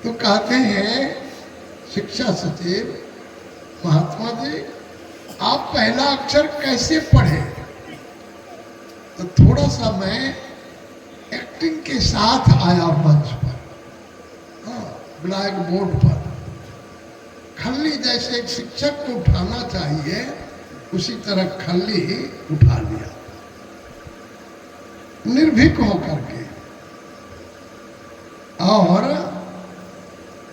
तो कहते हैं शिक्षा सचिव, महात्मा जी आप पहला अक्षर कैसे पढ़े? तो थोड़ा सा मैं एक्टिंग के साथ आया मंच पर, ब्लैक बोर्ड पर। खल्ली जैसे एक शिक्षक को उठाना चाहिए उसी तरह खल्ली उठा लिया, निर्भीक होकर के। और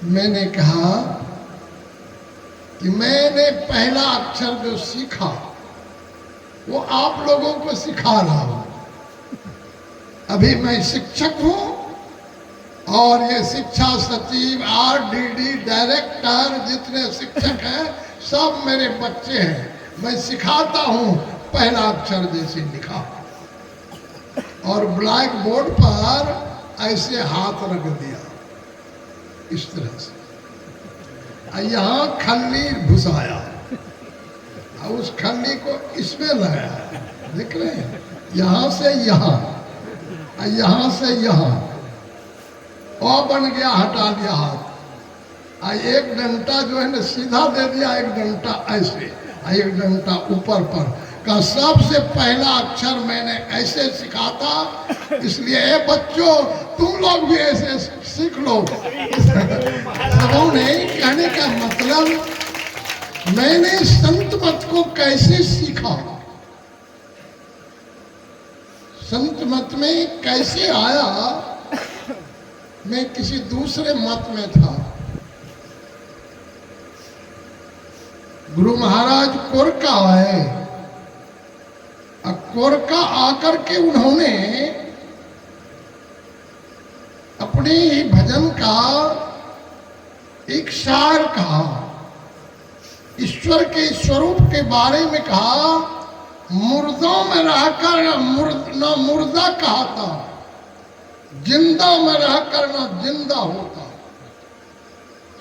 मैंने कहा कि मैंने पहला अक्षर जो सीखा वो आप लोगों को सिखा रहा हूं। अभी मैं शिक्षक हूं और ये शिक्षा सचिव, आरडीडी, डायरेक्टर, जितने शिक्षक हैं सब मेरे बच्चे हैं। मैं सिखाता हूं पहला अक्षर जैसे लिखा। और ब्लैक बोर्ड पर ऐसे हाथ रख दिया इस तरह से, यहां खल्ली घुसाया और उस खल्ली को इसमें लगाया। देख रहे हैं, यहां से यहां, यहां से यहां, और बन गया, हटा दिया हाथ। एक डंटा जो है ना सीधा दे दिया, एक डंटा ऐसे, एक डंटा ऊपर पर का। सबसे पहला अक्षर मैंने ऐसे सिखा था, इसलिए बच्चों तुम लोग भी ऐसे सीख लो। सबों ने कहने का मतलब, मैंने संत मत को कैसे सीखा, संत मत में कैसे आया। मैं किसी दूसरे मत में था। गुरु महाराज कोरका है, कोरका आकर के उन्होंने अपने भजन का एक सार कहा, ईश्वर के स्वरूप के बारे में कहा। मुर्दों में रहकर न मुर्दा कहता, जिंदा में रहकर न जिंदा होता।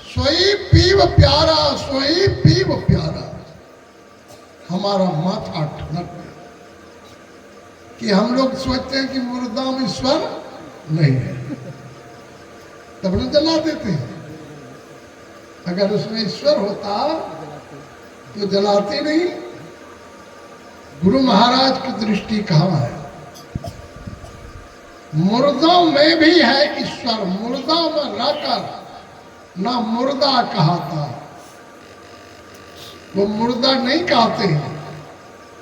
सोई पीव प्यारा, सोई पीव प्यारा। हमारा माथा ठनक गया कि हम लोग सोचते हैं कि मुर्दा में ईश्वर नहीं है, तब न जला देते हैं। अगर उसमें ईश्वर होता तो जलाते नहीं। गुरु महाराज की दृष्टि कहाँ है? मुर्दों में भी है ईश्वर, मुर्दा में रहकर ना मुर्दा कहता। वो मुर्दा नहीं कहते हैं,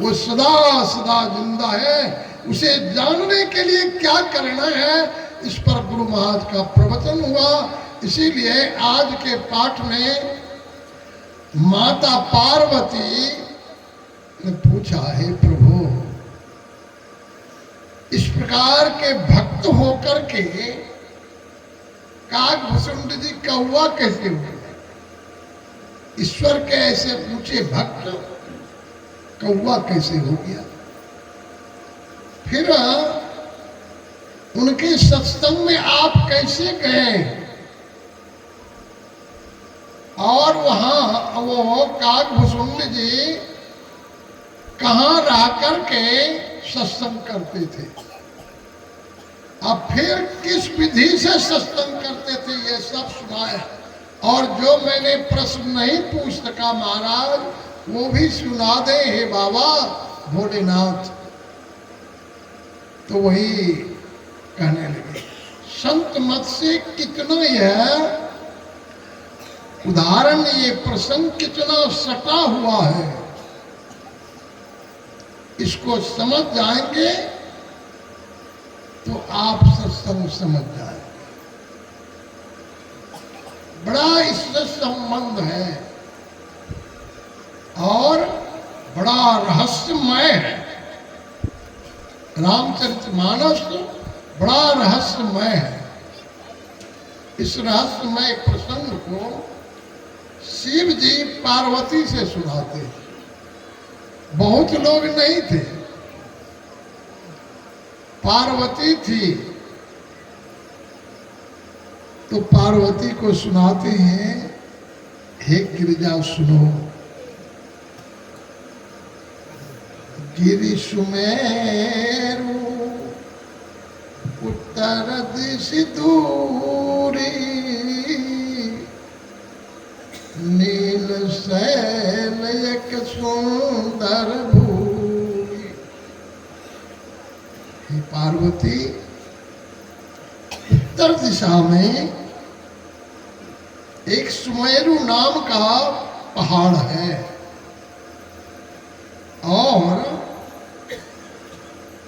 वो सदा सदा जिंदा है। उसे जानने के लिए क्या करना है, इस पर गुरु महाराज का प्रवचन हुआ। इसीलिए आज के पाठ में माता पार्वती ने पूछा, हे प्रभु इस प्रकार के भक्त होकर के काकभूषुंड जी कौवा कैसे हुए? ईश्वर के ऐसे ऊंचे भक्त कौवा कैसे हो गया? फिर उनके सत्संग में आप कैसे गए? और वहां वो काकभूषुंड जी कहाँ रह करके सत्संग करते थे? अब फिर किस विधि से सत्संग करते थे, ये सब सुनाया। और जो मैंने प्रश्न नहीं पूछ सका महाराज, वो भी सुना दे हे बाबा भोलेनाथ। तो वही कहने लगे, संत मत से कितना यह उदाहरण, ये प्रसंग कितना सटा हुआ है, इसको समझ जाएंगे तो आप सत्संग समझ जाएंगे। बड़ा इससे संबंध है और बड़ा रहस्यमय है। रामचरितमानस बड़ा रहस्यमय है। इस रहस्यमय प्रसंग को शिव जी पार्वती से सुनाते। बहुत लोग नहीं थे, पार्वती थी तो पार्वती को सुनाते हैं, हे गिरिजा सुनो। गिरि सुमेरु उत्तर दिश दूरी, पार्वती उत्तर दिशा में एक सुमेरु नाम का पहाड़ है और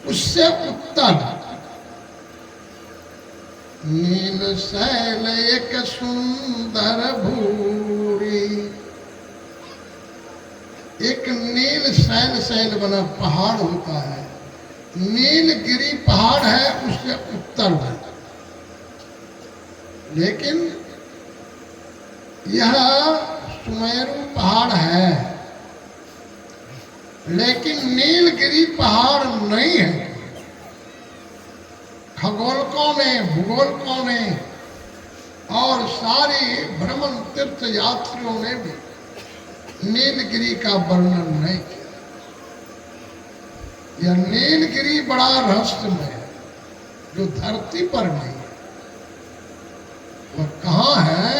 उससे उत्तर नील शैल एक सुंदर भूरी, एक नील शैल शैल बना पहाड़ होता है, नीलगिरी पहाड़ है उससे उत्तर में। लेकिन यह सुमेरु पहाड़ है, लेकिन नीलगिरी पहाड़ नहीं है। खगोलकों ने, भूगोलकों ने और सारे भ्रमण तीर्थ यात्रियों ने भी नीलगिरी का वर्णन नहीं किया। यह नीलगिरी बड़ा रहस्यमय है जो धरती पर नहीं है। वह कहाँ है?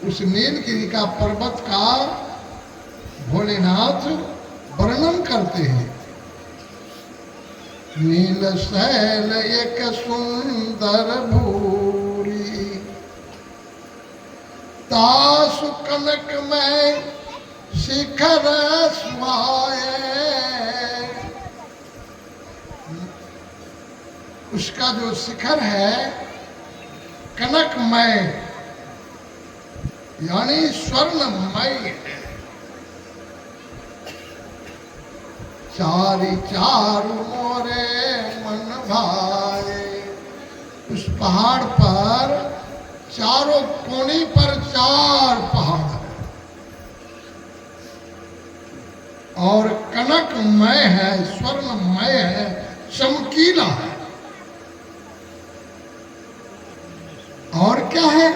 उस नीलगिरी का पर्वत का भोलेनाथ वर्णन करते हैं। नील शैल एक सुंदर भूरी, तासु कनक में शिखर स्वाए। उसका जो शिखर है कनकमय यानी स्वर्णमय है। चारी चारू मोरे मन भाए। उस पहाड़ पर चारों कोने पर 4 पहाड़ है और कनकमय है, स्वर्णमय है, चमकीला है। और क्या है?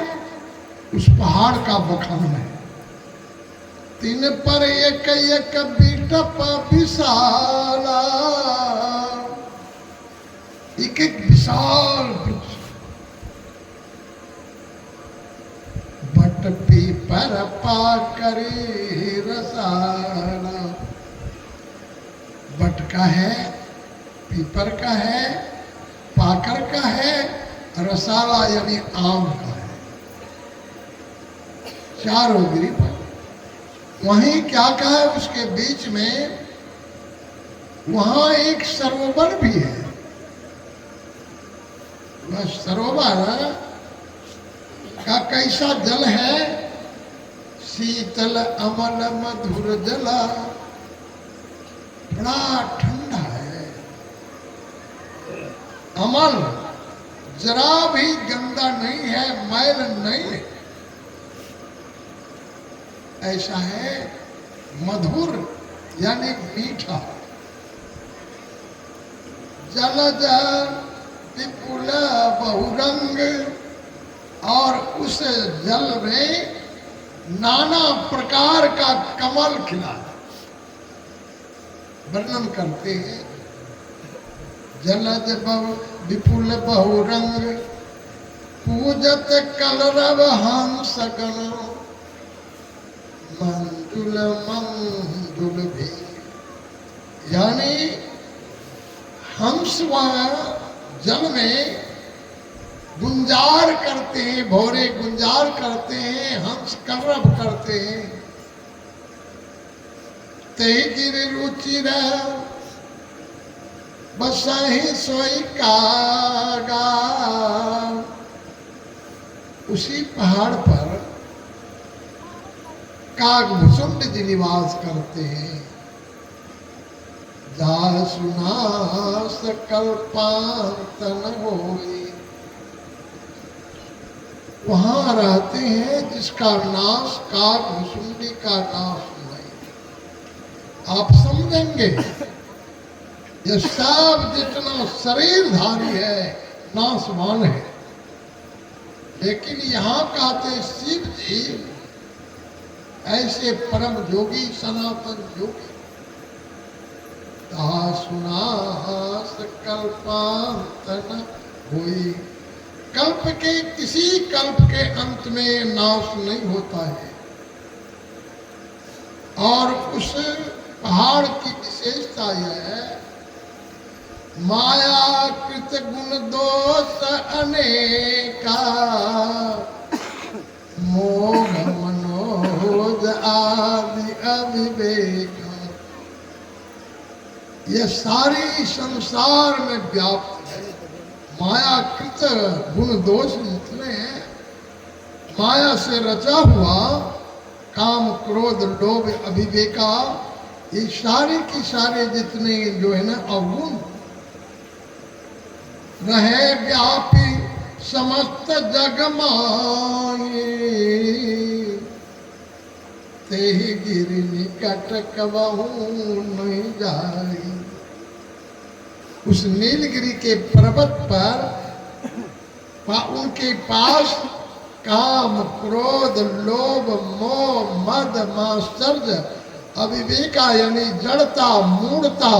उस पहाड़ का बखान है। तीन पर एक एक बीटप विशाला, एक एक विशाल वृक्ष। बट पीपर पाकरी रसाला। बट का है, पीपर का है, पाकर का है, रसाला यानी आम का है। चारों गिरी पर वहीं क्या कहा है उसके बीच में, वहां एक सरोवर भी है। वह सरोवर का कैसा जल है? शीतल अमल मधुर जला, बड़ा ठंडा है। अमल जरा भी गंदा नहीं है, मैल नहीं है। ऐसा है मधुर यानी मीठा। जलज विपुल बहुरंग, और उस जल में नाना प्रकार का कमल खिला। वर्णन करते हैं जलज विपुल बहुरंग, पूजत कलरव हंस गण, मंजुल मंजुल भी। यानी हंस वह जल में गुंजार करते हैं, भौरे गुंजार करते हैं, हंस कलरव करते हैं। तेहि गिरि रुचि रह बसहि सोई कागा। उसी पहाड़ पर कागभुसुंड जी निवास करते हैं। जा सुनास कल्पांतन होई, वहां रहते हैं जिसका नाश कागभुसुंडी का नाश नहीं। आप समझेंगे यह सब जितना शरीरधारी है नाशवान है, लेकिन यहाँ कहते शिव जी ऐसे परम योगी सनातन योगी। सुनास कल्पांतन हुई, कल्प के किसी कल्प के अंत में नाश नहीं होता है। और उस पहाड़ की विशेषता यह है माया कृत गुण दोष अनेका, मोह मनोज आदि अविवेक। ये सारी संसार में व्याप्त है। माया कृत गुण दोष जितने हैं, माया से रचा हुआ काम क्रोध लोभ अभिवेका, ये सारे के सारे जितने जो है ना अवगुण रहे व्यापी समस्त जग माये, तेहि गिरि निकट कबहू नहीं जाई। उस नीलगिरी के पर्वत पर उनके पास काम क्रोध लोभ मोह मद मात्सर्य अविवेका यानी जड़ता मूढ़ता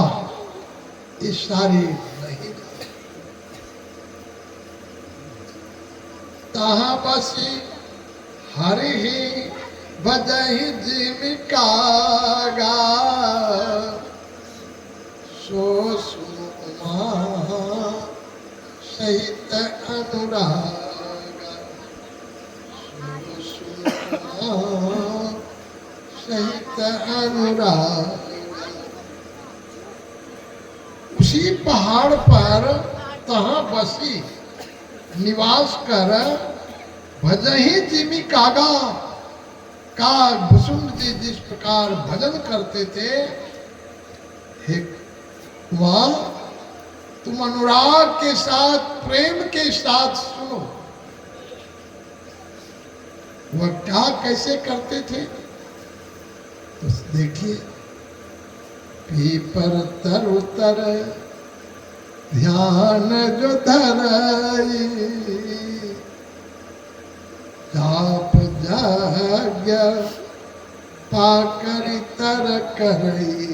ये सारी नहीं। तहाँ बसी हरि ही बजहि जीविका गा, सो सुन उमा सहित अनुराग। सहित अनुराग। उसी पहाड़ पर तहाँ बसी निवास कर भजहि जिमि कागा, काग भुसुंड जी जिस प्रकार भजन करते थे, हे वहां तुम अनुराग के साथ प्रेम के साथ सुनो। वह क्या कैसे करते थे तो देखिए, पीपर तर उतर ध्यान जो धरई, जाप जाग्य पाकर तर करई,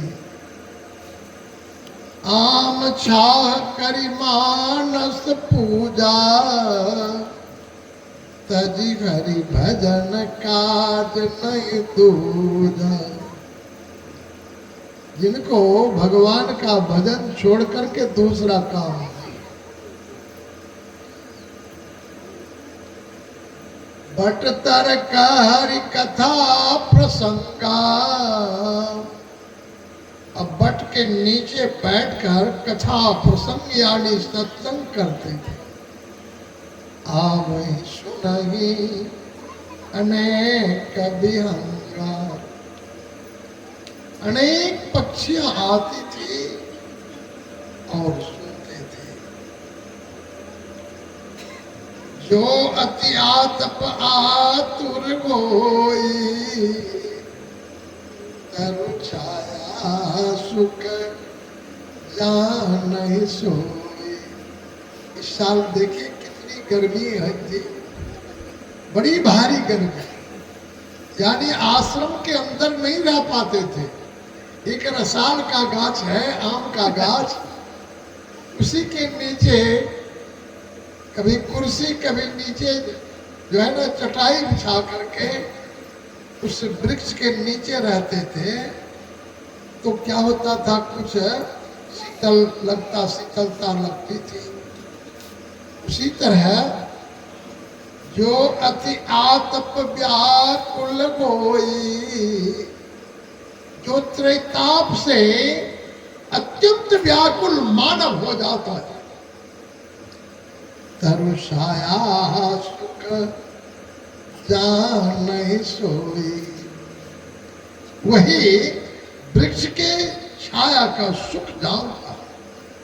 आम छाह करी मानस पूजा, तजी हरि भजन काज नहीं दूजा। जिनको भगवान का भजन छोड़ करके दूसरा काम नहीं। बट तर का हरि कथा प्रसंगा, अब बट के नीचे बैठकर कथा प्रसंग यानी सत्संग करते थे। आवै सुनहि अनेक विहंगा, अनेक पक्षियां आती थी और सुनते थे। जो अति आतप आतुर होई, तरु छाया सुख जान नहीं सोई। इस साल देखिए गर्मी है थी, बड़ी भारी गर्मी, यानी आश्रम के अंदर नहीं रह पाते थे। एक रसाल का गाछ है, आम का गाछ, उसी के नीचे कभी कुर्सी कभी नीचे जो है ना चटाई बिछा करके उस वृक्ष के नीचे रहते थे। तो क्या होता था, कुछ शीतल लगता, शीतलता लगती थी। उसी तरह जो अति आतप व्याकुल होई, जो त्रैताप से अत्यंत व्याकुल मानव हो जाता है, तरु छाया सुख जान नहीं सोई, वही वृक्ष के छाया का सुख जानता।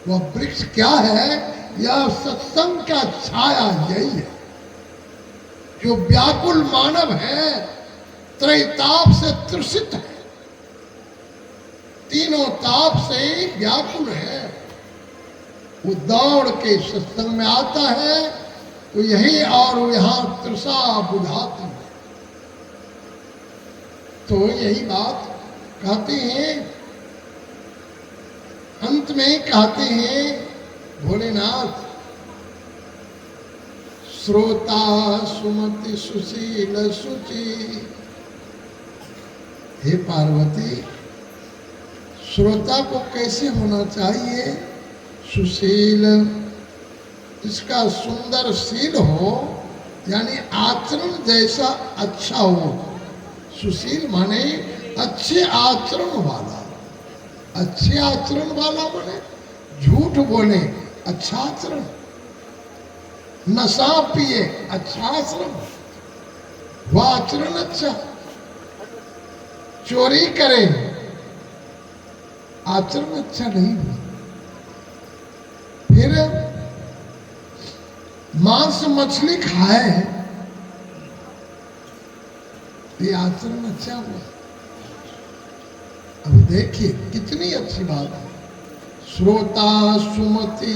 वह वृक्ष क्या है? यह सत्संग का छाया यही है। जो व्याकुल मानव है, त्रैताप से तृषित है, तीनों ताप से व्याकुल है, वो दौड़ के सत्संग में आता है तो यही और यहाँ तृषा बुझाती है। तो यही बात कहते हैं, अंत में कहते हैं भोलेनाथ, श्रोता सुमति सुशील सुचि। हे पार्वती, श्रोता को कैसे होना चाहिए? सुशील, इसका सुंदर शील हो, यानी आचरण जैसा अच्छा हो। सुशील माने अच्छे आचरण वाला। अच्छे आचरण वाला माने झूठ बोले अच्छा आचरण, नशा पिए अच्छा आचरण, वह आचरण अच्छा। चोरी करे आचरण अच्छा नहीं हुआ। फिर मांस मछली खाए, ये आचरण अच्छा हुआ। अब देखिए कितनी अच्छी बात है। श्रोता सुमति,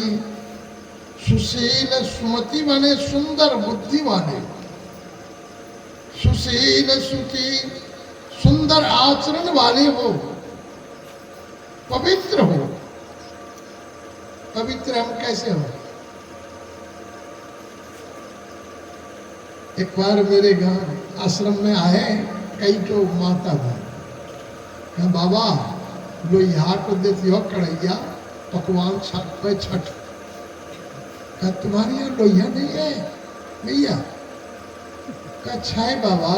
सुशील, सुमति माने सुंदर बुद्धि वाले, सुशील सुचि, सुंदर आचरण वाले हो, पवित्र हो। पवित्र हम कैसे हो? एक बार मेरे घर आश्रम में आए कई तो माता था, कहा बाबा जो यहाँ को देती हो कढ़ैया पकवान छठ पे छठ, कहा तुम्हारी यहाँ लोहिया नहीं है भैया? कहा अच्छा है बाबा,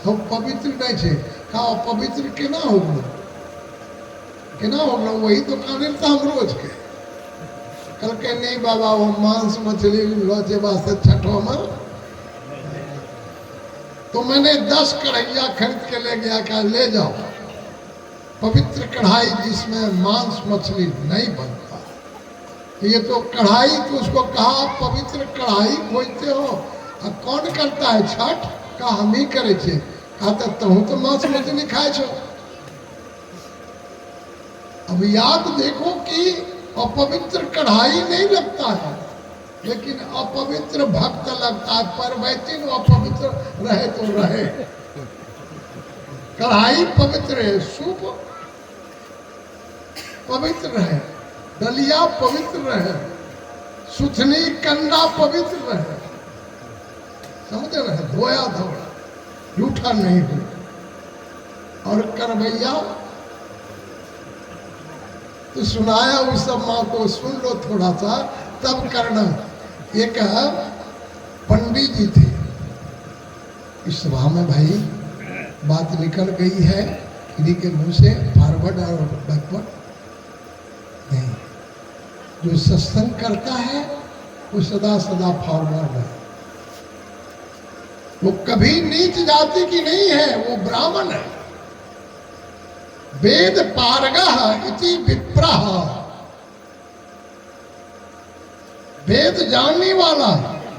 हम पवित्र नहीं थे। कहा पवित्र केना हो गलो? केना हो गलो? वही दुकाने तो हम रोज के। कल के नहीं बाबा, वो मांस मछली लोचे वास्ते छठो में। तो मैंने 10 कढ़ैया खरीद के ले गया, कहा ले जाओ, पवित्र कढ़ाई जिसमें मांस मछली नहीं बनता। ये तो कढ़ाई, तो उसको कहा पवित्र कढ़ाई खोजते हो, अब कौन करता है छठ? कहा हम ही करे छे। कहा तू तो मांस मछली खाए छो। अब याद देखो कि अपवित्र कढ़ाई नहीं लगता है, लेकिन अपवित्र भक्त लगता है। पर वैसे अपवित्र रहे तो रहे, कढ़ाई पवित्र है, सूप पवित्र रहे, दलिया पवित्र रहे, सुथनी कंडा पवित्र रहे, समझ रहे, धोया धोया जूठा नहीं हो। और करवैया तो सुनाया उस सब माँ को, सुन लो थोड़ा सा तब करना। एक पंडित जी थे इस सभा में, भाई बात निकल गई है इन्हीं के मुंह से, फॉरवर्ड और बैकवर्ड नहीं। जो सत्संग करता है वो सदा सदा फॉरवर्ड है, वो कभी नीच जाति की नहीं है, वो ब्राह्मण है। वेद पारगः इति विप्रः, वेद जानने वाला,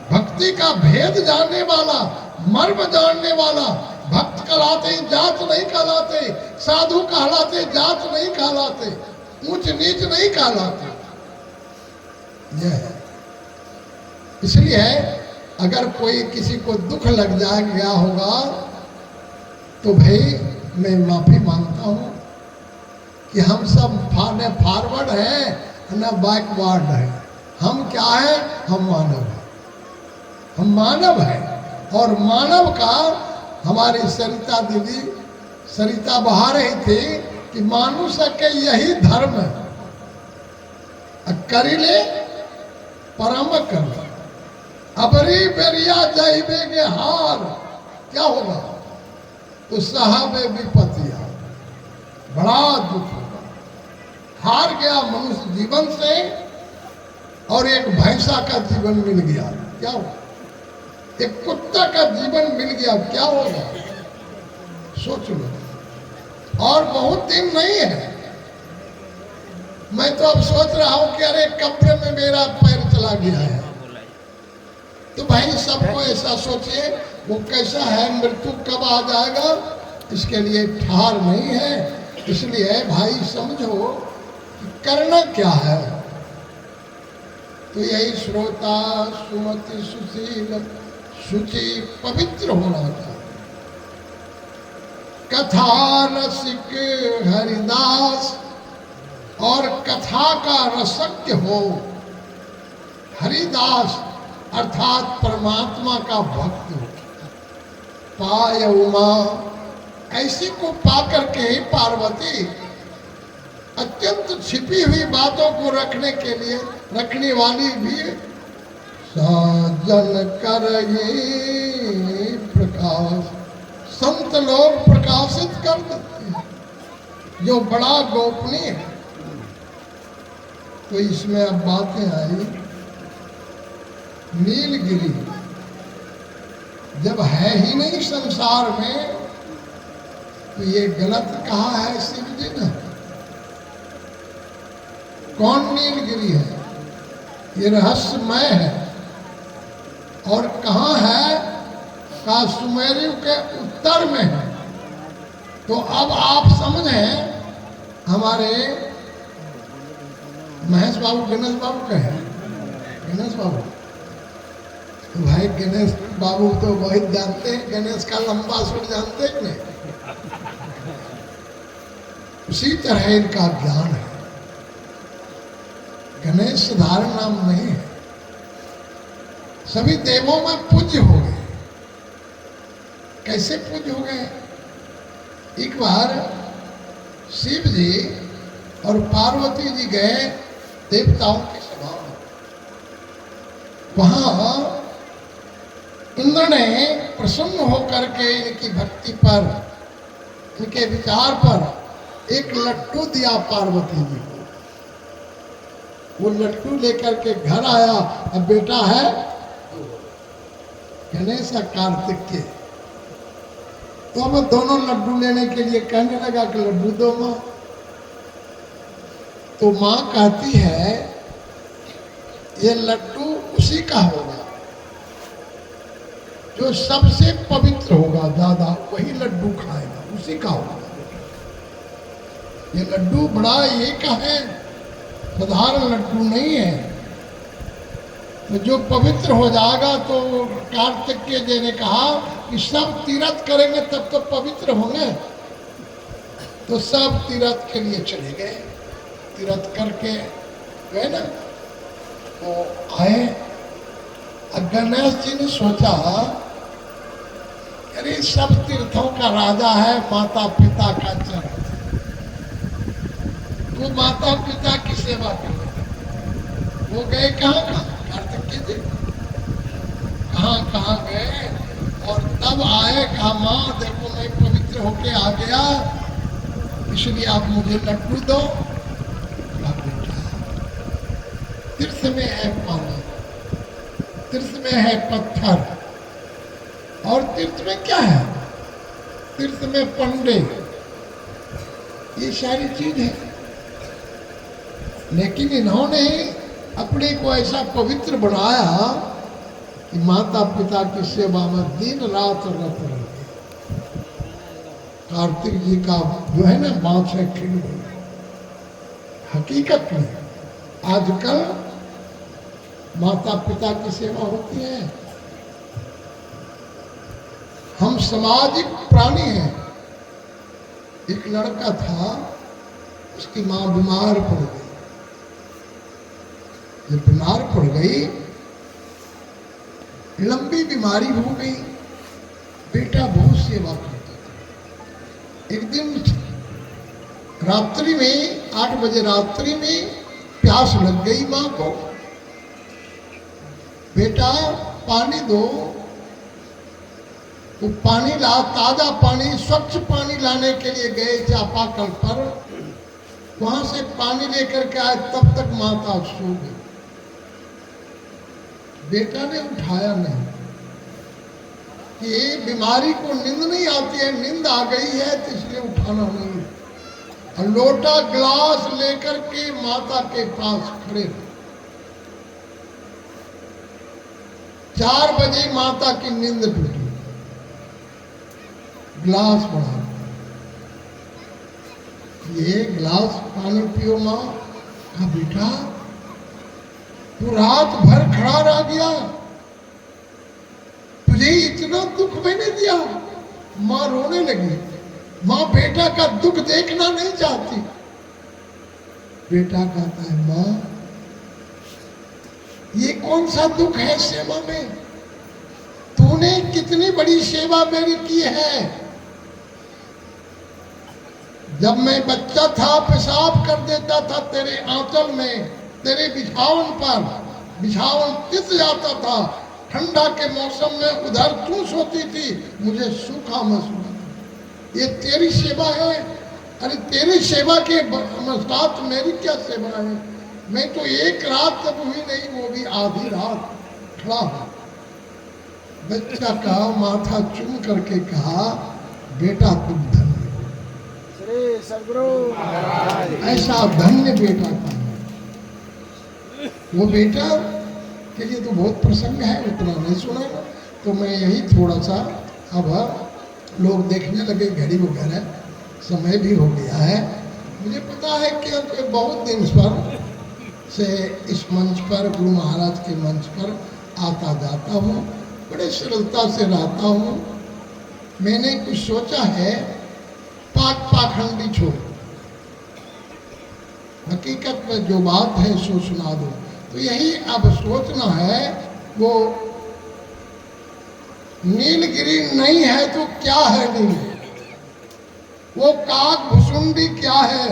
भक्ति का भेद जानने वाला, मर्म जानने वाला। भक्त कहलाते जात नहीं कहलाते, साधु कहलाते जात नहीं कहलाते, ऊंच नीच नहीं कहलाते। यह है। इसलिए अगर कोई किसी को दुख लग जाए गया होगा तो भाई मैं माफी मांगता हूं कि हम सब न फॉरवर्ड है न बैकवर्ड है। हम क्या है? हम मानव है। हम मानव है, और मानव का हमारी सरिता दीदी सरिता बहा रही थी कि मानुष्य के यही धर्म है, करिले परम कर, अबरी बेरिया जाइबे के हार, क्या होगा? तो साहबे विपतिया, बड़ा दुख होगा। हार गया मनुष्य जीवन से, और एक भैंसा का जीवन मिल गया, क्या होगा? एक कुत्ता का जीवन मिल गया, क्या होगा? सोच लो। और बहुत दिन नहीं है। मैं तो अब सोच रहा हूं कि अरे कब्र में मेरा पैर चला गया है। तो भाई सबको ऐसा सोचिए, वो कैसा है, मृत्यु कब आ जाएगा इसके लिए ठार नहीं है। इसलिए भाई समझो कि करना क्या है। तो यही श्रोता सुमति सुशील शुचि पवित्र होना चाहिए। कथा रसिक हरिदास, और कथा का रसज्ञ हो। हरिदास अर्थात परमात्मा का भक्त हो। पाय उमा, ऐसी को पाकर के ही पार्वती अत्यंत छिपी हुई बातों को रखने के लिए रखने वाली भी साजन करही प्रकाश, संत लोग प्रकाशित कर देते हैं जो बड़ा गोपनीय है। तो इसमें अब बातें आई नीलगिरी, जब है ही नहीं संसार में तो ये गलत कहा है शिव जी ने। कौन नीलगिरी है? ये रहस्यमय है और कहाँ है? का सुमेरु के उत्तर में है। तो अब आप समझें, हमारे महेश बाबू गणेश बाबू का है, गणेश बाबू तो भाई गणेश बाबू तो बहुत जानते हैं, गणेश का लंबा सुर जानते हैं नहीं? उसी तरह इनका ज्ञान है। गणेश साधारण नाम नहीं है, सभी देवों में पूज्य हो गए। कैसे पूज्य हो गए? एक बार शिव जी और पार्वती जी गए देवताओं की सभा में। वहां इंद्र ने प्रसन्न होकर के इनकी भक्ति पर, इनके विचार पर एक लड्डू दिया पार्वती जी को। वो लड्डू लेकर के घर आया। अब बेटा है गणेश और कार्तिक के, तो अब दोनों लड्डू लेने के लिए कहने लगा कि लड्डू दो माँ। तो माँ कहती है ये लड्डू उसी का होगा जो सबसे पवित्र होगा, ज्यादा वही लड्डू खाएगा, उसी का होगा। ये लड्डू बड़ा ये का है, साधारण लड्डू नहीं है। तो जो पवित्र हो जाएगा, तो कार्तिकेय जी ने कहा कि सब तीर्थ करेंगे तब तो पवित्र होंगे। तो सब तीर्थ के लिए चले गए, तीर्थ करके गए ना, तो आए। अब गणेश जी ने सोचा अरे सब तीर्थों का राजा है माता पिता का चरण, तो माता पिता की सेवा कर। वो गए कहाँ कार्तिकेय जी, कहाँ गए और तब आए। कहा माँ देखो मैं पवित्र होके आ गया, इसलिए आप मुझे लड्डू दो। तीर्थ में है पानी, तीर्थ में है पत्थर, और तीर्थ में क्या है? तीर्थ में पंडे, ये सारी चीज है। लेकिन इन्होंने अपने को ऐसा पवित्र बनाया कि माता पिता की सेवा में दिन रात रत रहे। कार्तिक जी का जो है ना बात है खिल गई। हकीकत में आजकल माता पिता की सेवा होती है। हम सामाजिक प्राणी हैं। एक लड़का था, उसकी माँ बीमार पड़ गई। जब बीमार पड़ गई, लंबी बीमारी हो गई, बेटा बहुत सेवा करता था। एक दिन रात्रि में 8 बजे रात्रि में प्यास लग गई माँ को। बेटा पानी दो। वो पानी ला, ताजा पानी, स्वच्छ पानी लाने के लिए गए चापाकल पर। वहां से पानी लेकर के आए, तब तक माता सो गई। बेटा ने उठाया नहीं कि बीमारी को नींद नहीं आती है, नींद आ गई है तो इसलिए उठाना नहीं। और लोटा ग्लास लेकर के माता के पास खड़े रहे। 4 बजे माता की नींद टूटी। ग्लास बढ़ा, ये ग्लास पानी पियो माँ। कहा बेटा तू रात भर खड़ा रह गया, तुझे इतना दुख मैंने दिया। माँ रोने लगी। माँ बेटा का दुख देखना नहीं चाहती। बेटा कहता है माँ ये कौन सा दुख है सेवा में? तूने कितनी बड़ी सेवा मेरी की है। जब मैं बच्चा था पेशाब कर देता था तेरे आंचल में, तेरे बिछावन पर, बिछावन तित जाता था, ठंडा के मौसम में उधर तू सोती थी, मुझे सूखा महसूस। ये तेरी सेवा है। अरे तेरी सेवा के साथ मेरी क्या सेवा है? मैं तो एक रात तक हुई नहीं, वो भी आधी रात खड़ा हूं। बच्चा का माथा चूम करके कहा, बेटा तुम धन्य हो। श्री सद्गुरु ऐसा धन्य बेटा का वो बेटा के लिए तो बहुत प्रसंग है, उतना नहीं सुनाएगा। तो मैं यही थोड़ा सा, अब लोग देखने लगे घड़ी वगैरह, समय भी हो गया है। मुझे पता है कि बहुत दिन पर से इस मंच पर, गुरु महाराज के मंच पर आता जाता हूँ, बड़े सरलता से रहता हूँ। मैंने कुछ सोचा है, पाखंडी छोड़, हकीकत में जो बात है सो सुना दो। तो यही अब सोचना है, वो नीलगिरी नहीं है तो क्या है नीलगिरी? वो काक भुसुंडी क्या है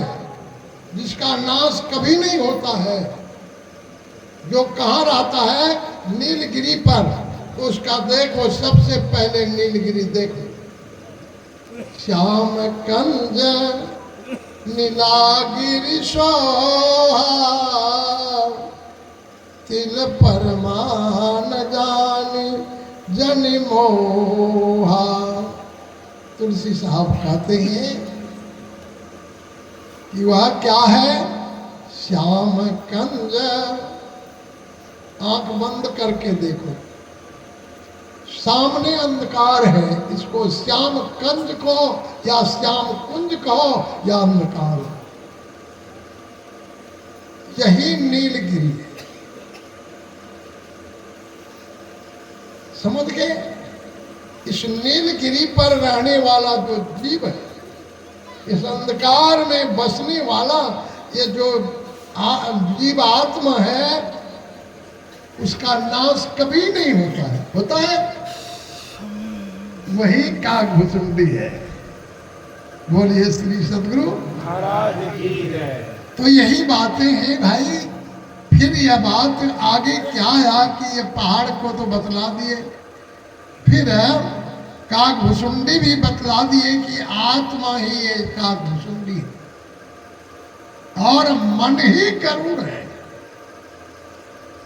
जिसका नाश कभी नहीं होता है, जो कहाँ रहता है? नीलगिरी पर। तो उसका देखो, सबसे पहले नीलगिरी देखो। श्याम कंज नीलागिरी सोहा, तिल परमान जानी जन मोहा। तुलसी साहब कहते हैं कि वह क्या है? श्याम कंज। आंख बंद करके देखो, सामने अंधकार है, इसको श्याम कंज को या श्याम कुंज कहो या अंधकार, यही नीलगिरी है। समझ गए? इस नीलगिरी पर रहने वाला जो जीव है, इस अंधकार में बसने वाला ये जो जीव आत्मा है, उसका नाश कभी नहीं होता है। होता है? वही काक भुसुंडी है। बोलिए श्री सद्गुरु महाराज की जय। तो यही बातें हैं भाई। फिर यह बात आगे क्या है कि ये पहाड़ को तो बतला दिए, फिर काक भुसुंडी भी बतला दिए कि आत्मा ही ये काक भुसुंडी है और मन ही गरुड़ है।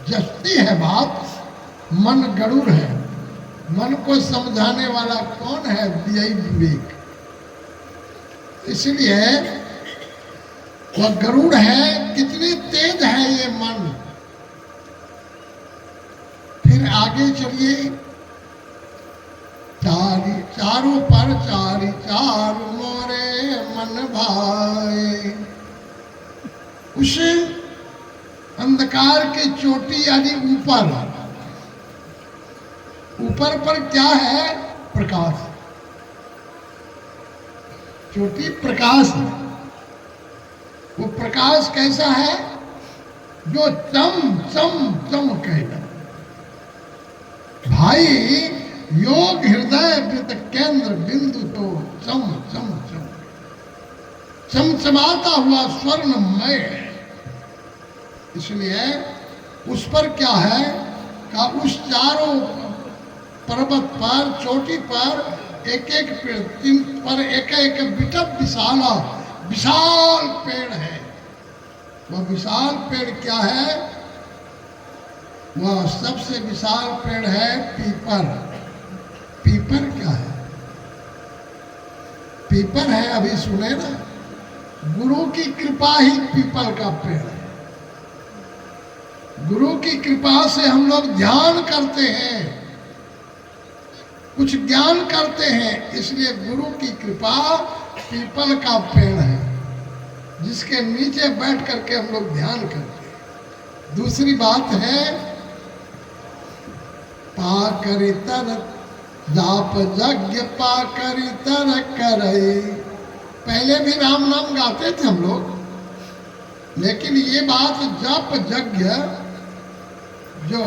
जस्ती है बात, मन गरुड़ है। मन को समझाने वाला कौन है? यही विवेक। इसलिए वह गरुड़ है। कितनी तेज है ये मन। फिर आगे चलिए, चारों पर चारी चार मोरे मन भाए। उस अंधकार की चोटी यानी ऊपर, ऊपर पर क्या है? प्रकाश। चोटी प्रकाश है। वो प्रकाश कैसा है? जो चम चम चम कहता भाई। योग हृदय वृत्त केंद्र बिंदु तो चम चम चम चमचमाता हुआ स्वर्णमय है। इसलिए उस पर क्या है का उस चारों पर्वत पर, चोटी पर एक एक पेड़, तीन पर एक एक बिटप विशाला विशाल पेड़ है। वह विशाल पेड़ क्या है? वह सबसे विशाल पेड़ है पीपर। पीपर क्या है? पीपर है, अभी सुने ना, गुरु की कृपा ही पीपल का पेड़ है। गुरु की कृपा से हम लोग ध्यान करते हैं, कुछ ज्ञान करते हैं, इसलिए गुरु की कृपा पीपल का पेड़ है जिसके नीचे बैठ करके हम लोग ध्यान करते हैं। दूसरी बात है, पाकरि तर जाप यज्ञ पाकरि तर करे। पहले भी राम नाम गाते थे हम लोग, लेकिन ये बात जप यज्ञ जो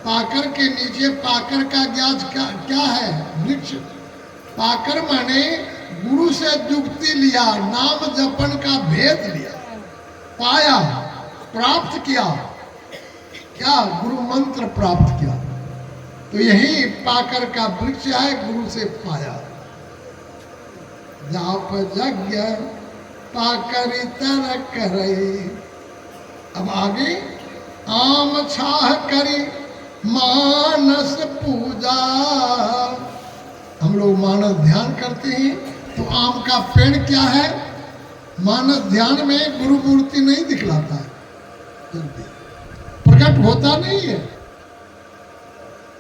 पाकर के नीचे, पाकर का ज्ञात क्या है? वृक्ष। पाकर माने गुरु से जुक्ति लिया, नाम जपन का भेद लिया, पाया, प्राप्त किया, क्या गुरु मंत्र प्राप्त किया। तो यही पाकर का वृक्ष है, गुरु से पाया। जाप यज्ञ पाकर तर करे। अब आगे आम छाह करी मानस पूजा। हम लोग मानस ध्यान करते हैं, तो आम का पेड़ क्या है? मानस ध्यान में गुरु मूर्ति नहीं दिखलाता है, जल्दी प्रकट होता नहीं है,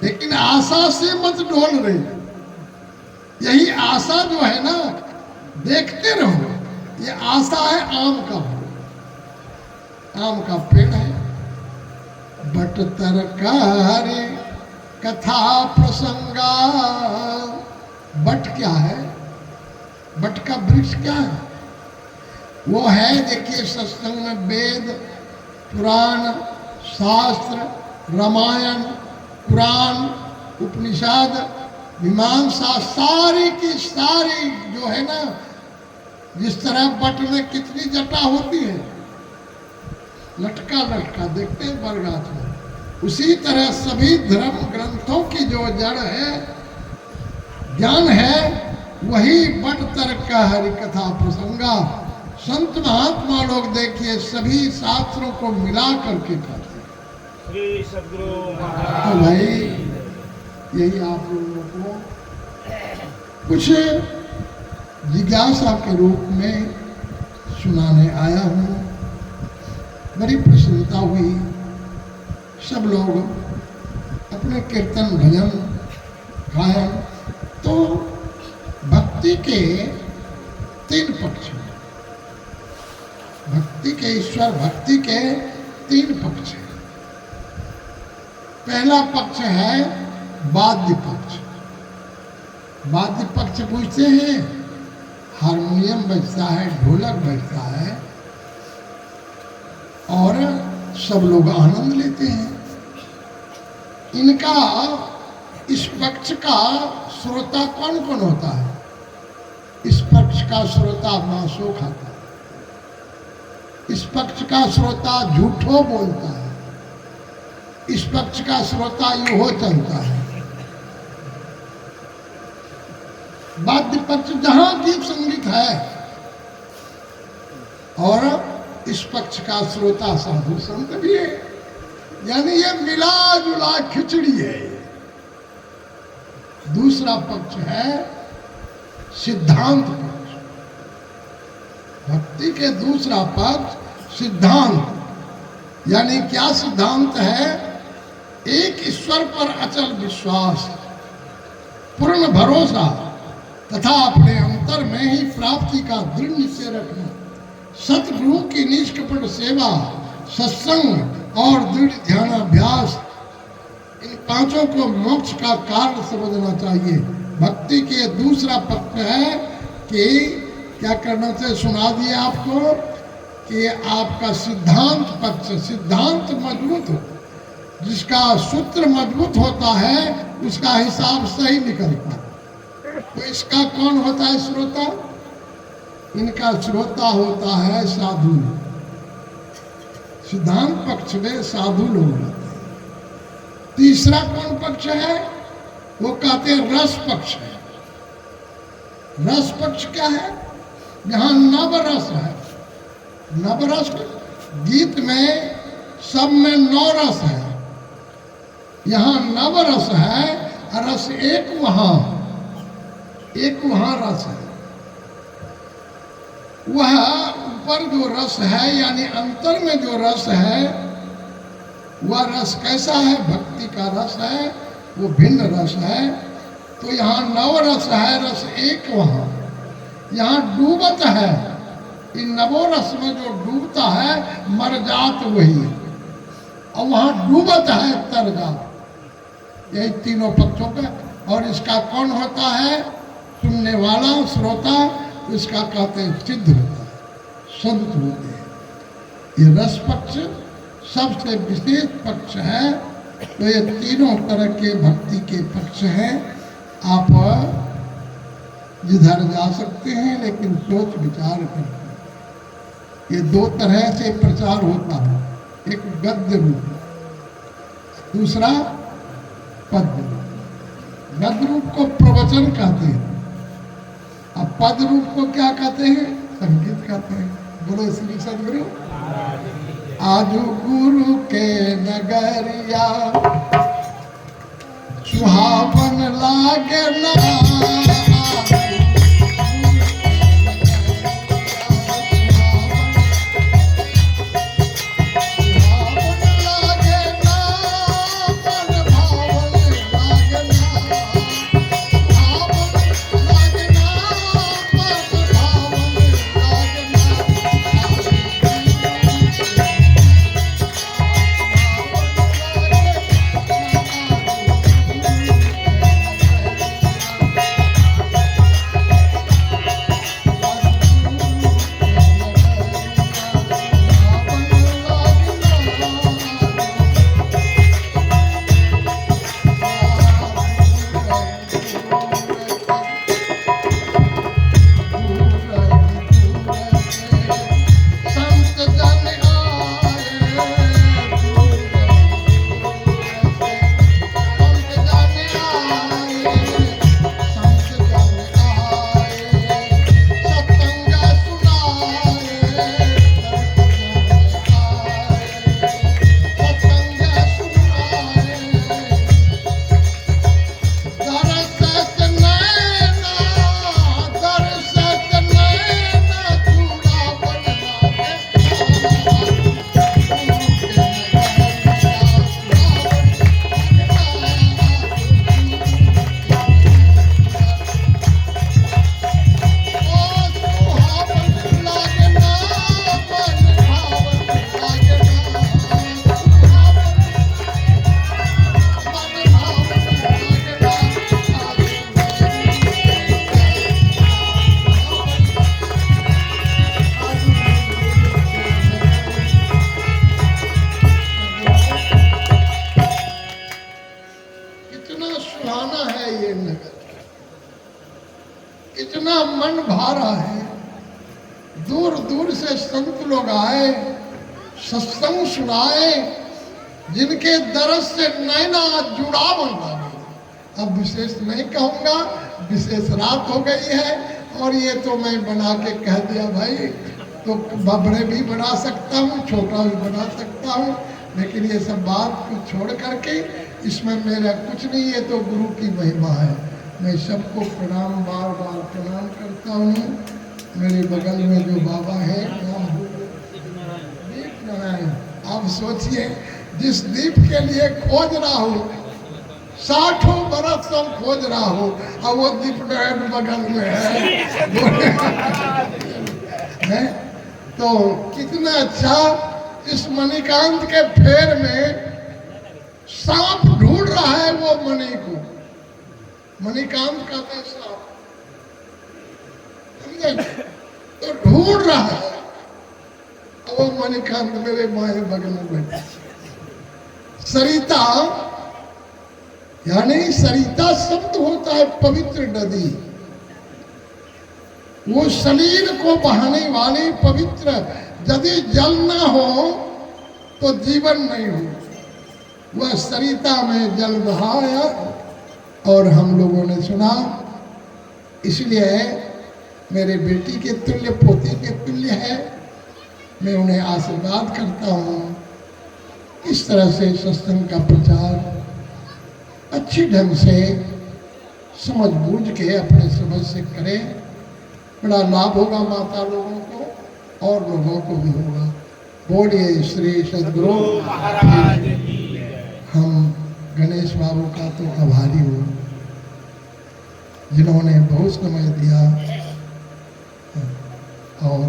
लेकिन आशा से मत डोल रही। यही आशा जो है ना, देखते रहो, ये आशा है आम का फूल, आम का पेड़ है। बट तरकारी कथा प्रसंगा। बट क्या है? बट का वृक्ष क्या है? वो है, देखिए सत्संग में वेद, पुराण, शास्त्र, रामायण, पुराण, उपनिषद, मीमांसा, सारी की सारी जो है ना, जिस तरह बट में कितनी जटा होती है, लटका लटका देखते हैं बरगाछ में, उसी तरह सभी धर्म ग्रंथों की जो जड़ है, ज्ञान है, वही बट तर्क का हरि कथा प्रसंगा। संत महात्मा लोग देखिए सभी शास्त्रों को मिला करके कहते हैं। श्री सद्गुरु तो भाई यही आप लोगों को कुछ जिज्ञासा के रूप में सुनाने आया हूँ। बड़ी प्रसन्नता हुई, सब लोग अपने कीर्तन भजन गायन। तो भक्ति के 3 पक्ष हैं, भक्ति के, ईश्वर भक्ति के 3 पक्ष हैं। पहला पक्ष है वाद्य पक्ष। वाद्य पक्ष पूछते हैं, हारमोनियम बजता है, ढोलक बजता है और सब लोग आनंद लेते हैं। इनका, इस पक्ष का श्रोता कौन कौन होता है? इस पक्ष का श्रोता मांसो खाता है, इस पक्ष का श्रोता झूठो बोलता है, इस पक्ष का श्रोता यूहो चलता है। वाद्य पक्ष जहां गीत संगीत है, और इस पक्ष का श्रोता साधु संत भी है, यानी ये मिला जुला खिचड़ी है। दूसरा पक्ष है सिद्धांत पक्ष। भक्ति के दूसरा पक्ष सिद्धांत, यानी क्या सिद्धांत है? एक ईश्वर पर अचल विश्वास, पूर्ण भरोसा तथा अपने अंतर में ही प्राप्ति का दृढ़ निश्चय रखना, सतगुरु की निष्कपट सेवा, सत्संग और दृढ़ ध्यानाभ्यास, इन पांचों को मोक्ष का कारण समझना चाहिए। भक्ति के दूसरा पक्ष है कि क्या करना चाहिए, सुना दिए आपको, कि आपका सिद्धांत पक्ष, सिद्धांत मजबूत हो, जिसका सूत्र मजबूत होता है उसका हिसाब सही निकलता है। तो इसका कौन होता है श्रोता? इनका श्रोता होता है साधु। सिद्धांत पक्ष में साधु लोग होते हैं। तीसरा कौन पक्ष है? वो कहते हैं रस पक्ष है। रस पक्ष क्या है? यहाँ नव रस है। नव रस, गीत में सब में 9 रस है, यहाँ नव रस है। रस एक वहाँ रस है। वह ऊपर जो रस है, यानी अंतर में जो रस है, वह रस कैसा है? भक्ति का रस है, वो भिन्न रस है। तो यहाँ 9 रस है, रस एक वहाँ। यहाँ डूबत है, इन 9 रस में जो डूबता है मर जात वही है, और वहाँ डूबत है तर जात। यही तीनों पक्षों का। और इसका कौन होता है? सुनने वाला श्रोता, इसका कहते हैं सिद्ध होता है, संत होते हैं। ये रस पक्ष सबसे विशेष पक्ष है। तो ये तीनों तरह के भक्ति के पक्ष हैं। आप जिधर जा सकते हैं, लेकिन सोच विचार करके। ये दो तरह से प्रचार होता है, एक गद्य रूप, दूसरा पद्य रूप। गद्य रूप को प्रवचन कहते हैं, अब पद रूप को क्या कहते हैं? संगीत कहते हैं। बोलो श्री सद्गुरु। आजू गुरु के नगरिया सुहावन लागे ना, इतना मन भारा है। दूर दूर से संत लोग आए, सत्संग सुनाए, जिनके दरस से नैना जुड़ा बन गए। अब विशेष नहीं कहूँगा, विशेष रात हो गई है और ये तो मैं बना के कह दिया भाई, तो बबड़े भी बना सकता हूँ, छोटा भी बना सकता हूँ, लेकिन ये सब बात को छोड़ करके इसमें मेरा कुछ नहीं है, तो गुरु की महिमा है। मैं सबको प्रणाम, बार बार प्रणाम करता हूँ। मेरे बगल में जो बाबा है दीप नारायण, आप सोचिए जिस दीप के लिए खोज रहा हूँ, 60 बरस से खोज रहा हूँ, और वो दीप नारायण बगल में है। तो कितना अच्छा, इस मणिकांत के फेर में सांप ढूंढ रहा है वो मणि को। मणिकांत कहते हैं सांप, समझे? तो ढूंढ रहा है, और वो मणिकांत मेरे माए बगल में बैठा। सरिता, यानी सरिता शब्द होता है पवित्र नदी। वो शरीर को बहाने वाली पवित्र, यदि जल ना हो तो जीवन नहीं हो। वह सरिता में जल बहाया और हम लोगों ने सुना। इसलिए मेरे बेटी के तुल्य, पोती के तुल्य है। मैं उन्हें आशीर्वाद करता हूँ। इस तरह से सत्संग का प्रचार अच्छी ढंग से समझ बूझ के अपने समझ से करें, बड़ा लाभ होगा माता लोगों को और लोगों को भी होगा। बोलिए श्री सद्गुरु महाराज की। हम गणेश बाबू का तो आभारी हूँ, जिन्होंने बहुत समय दिया और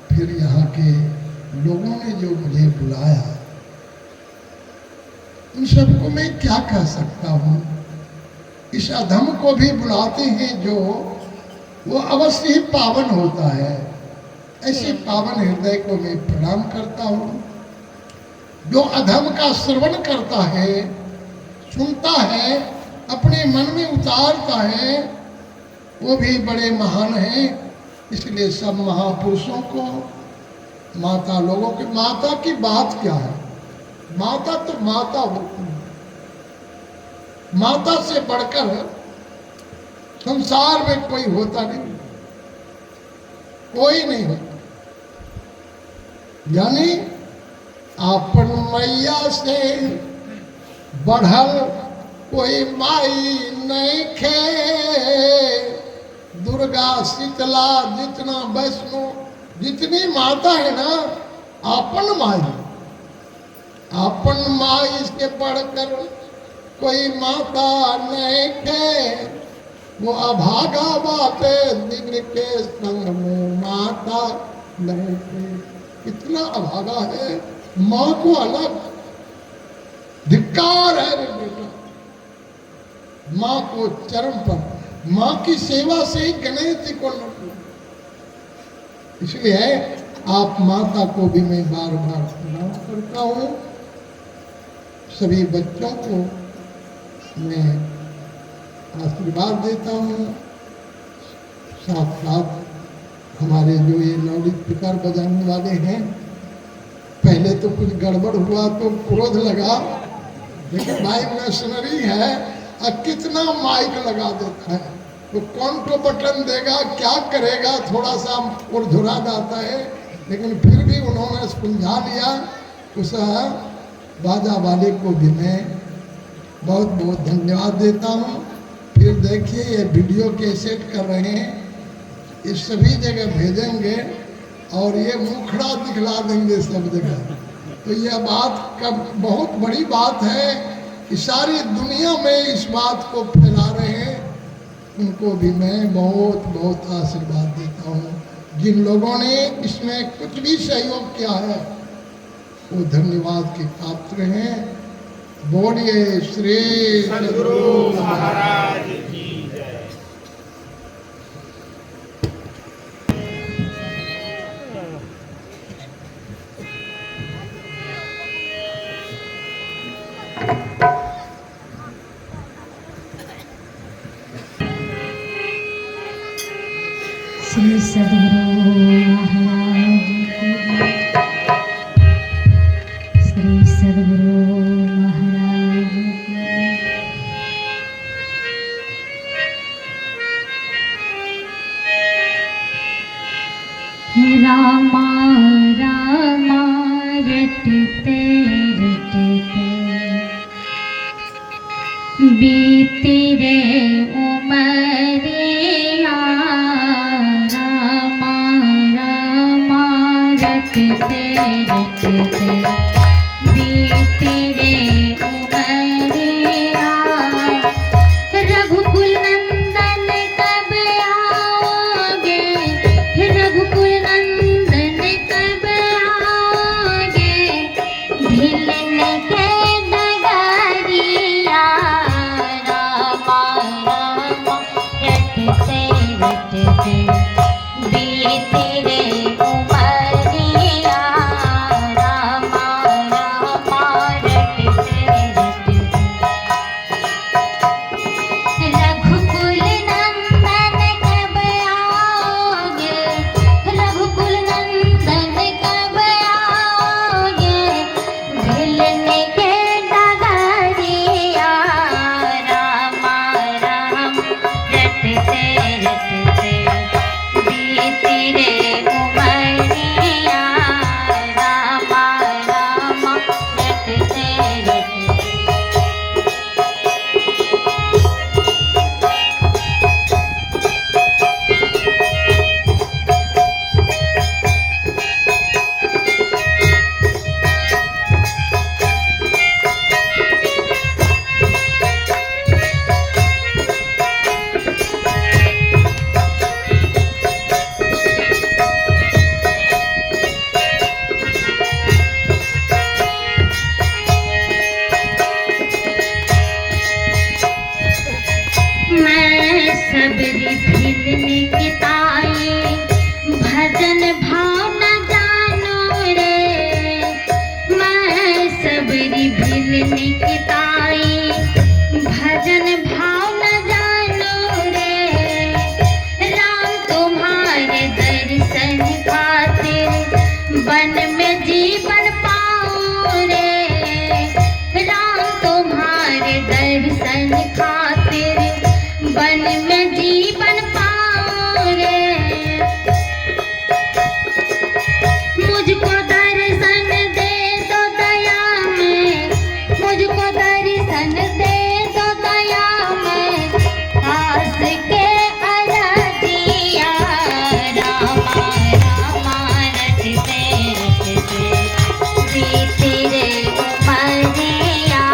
फिर यहाँ के लोगों ने जो मुझे बुलाया, उन सबको मैं क्या कह सकता हूँ। इस अधम को भी बुलाते हैं जो वो अवश्य ही पावन होता है। ऐसे पावन हृदय को मैं प्रणाम करता हूँ। जो अधम का श्रवण करता है, सुनता है, अपने मन में उतारता है, वो भी बड़े महान हैं। इसलिए सब महापुरुषों को, माता लोगों की, माता की बात क्या है, माता तो माता होती है। माता से बढ़कर संसार में कोई होता नहीं, कोई नहीं होता। यानी अपन मैया से बढ़ल कोई माई नहीं खे। दुर्गा, शीतला, जितना वैष्णो, जितनी माता है ना, अपन माई, अपन माई से बढ़कर कोई माता नहीं थे। वो अभागा बाते जिनके संग में माता नहीं थे। कितना अभागा है, माँ को अलग धिक्कार है रे बेटा। माँ को चरम पर, माँ की सेवा से ही गणेश जी को लगे। इसलिए आप माता को भी मैं बार बार प्रणाम करता हूँ। सभी बच्चों को मैं आशीर्वाद देता हूँ। साथ साथ हमारे जो ये लाउड स्पीकर बजाने वाले हैं, पहले तो कुछ गड़बड़ हुआ तो क्रोध लगा, लेकिन भाई मशीनरी है, अब कितना माइक लगा देता है, तो कौन को बटन देगा, क्या करेगा, थोड़ा सा उड़धुरा जाता है। लेकिन फिर भी उन्होंने सुलझा लिया। उस बाजा वाले को भी मैं बहुत बहुत धन्यवाद देता हूँ। फिर देखिए ये वीडियो कैसेट कर रहे हैं, इस सभी जगह भेजेंगे और ये मुखड़ा दिखला देंगे सब जगह। तो यह बात का बहुत बड़ी बात है कि सारी दुनिया में इस बात को फैला रहे हैं। उनको भी मैं बहुत बहुत आशीर्वाद देता हूँ। जिन लोगों ने इसमें कुछ भी सहयोग किया है वो धन्यवाद के पात्र हैं। बोलिए श्री सद्गुरु महाराज की जय। श्री सद्गुरु महाराज की जय। श्री सद्गुरु महाराज की जय। रामा रामा रटते रटते बीती रे उमरिया। रामा रामा रटते रटते बीती रे उमरिया। रघुकुल नंदन कब आओगे, रघुकुल नंदन कब आओगे। ढिलन के डगरिया। रामा रामा रटते रटते बीती रे उमरिया। रामा रामा रटते रटते रघुकुल नंदन कब आओगे, रघुकुल नंदन कब आओगे। ढिलन के डगरिया। रामा राम रटते रटते बीती रे उमरिया। रामा रामा रटते रटते मैं सबरी भिलने की ताई, भजन भाव न जानो रे। मैं सबरी भिलने की ताई, भजन भाव न जानो रे। में जीवन पाऊं रे। मुझको दर्शन दे दो दया में, मुझको दर्शन दे दो दया में, आस के अरजिया रामा रामा रटते रटते बीती रे उमरिया